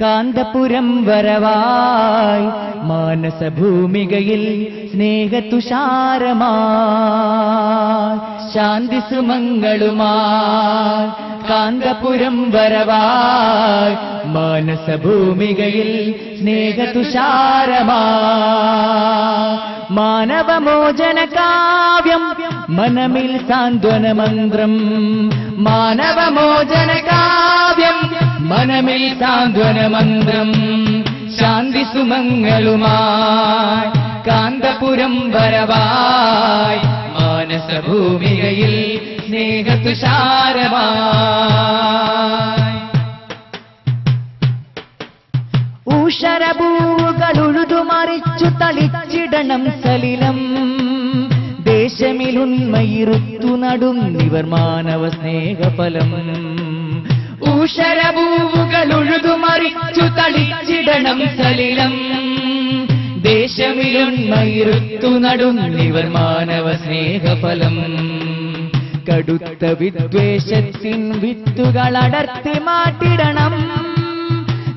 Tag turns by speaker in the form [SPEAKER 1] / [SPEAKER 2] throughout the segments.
[SPEAKER 1] കാന്തപുരം വരവായി മാനസഭൂമികയിൽ സ്നേഹതുഷാരമായി ശാന്തി സുമംഗളുമായി കാന്തപുരം വരവായി മാനസഭൂമികയിൽ സ്നേഹതുഷാരമായി മാനവമോചന കാവ്യം മനമിൽ സാന്ത്വന മന്ത്രം മാനവമോചന കാവ്യം മനമിൽ സാന്ത്വന മന്ത്രം ശാന്തി സുമംഗളുമായി കാന്തപുരം വരവായി മാനസഭൂമികയിൽ സ്നേഹതുഷാരമായി ഊഷരഭൂകളുഴുതുമറിച്ചു തളിച്ചിടണം സലിലം ദേശമിലുന്മയിരുത്തു നടുന്നിവർ മാനവ സ്നേഹഫലം ഊഷരഭൂകളുഴുതുമറിച്ചു തളിച്ചിടണം സലിലം ദേശമിലുന്മയിരുത്തു നടുന്നിവർ മാനവ സ്നേഹഫലം കടുത്ത വിദ്വേഷത്തിൻ വിത്തുകളടർത്തി മാറ്റിടണം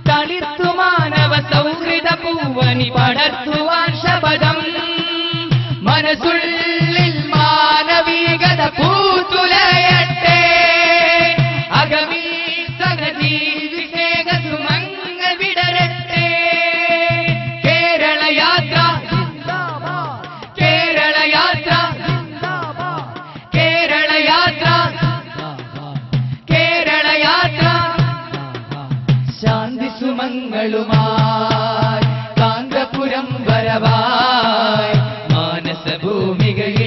[SPEAKER 1] തളിർത്തു മാനവ സൗഹൃദ പൂവനി പടർത്തുവാൻ ശപഥം മനസ്സുള്ളിൽ മാനവികത പൂത്തുലയട്ടെ അഗമീ സനദീ സ്നേഹസുമങ്ങൾ വിടരട്ടെ കേരള യാത്ര കേരള യാത്ര കേരള യാത്ര കേരള യാത്ര ശാന്തി സുമംഗളുമായി കാന്തപുരം വരവായി മാനസഭൂമികയിൽ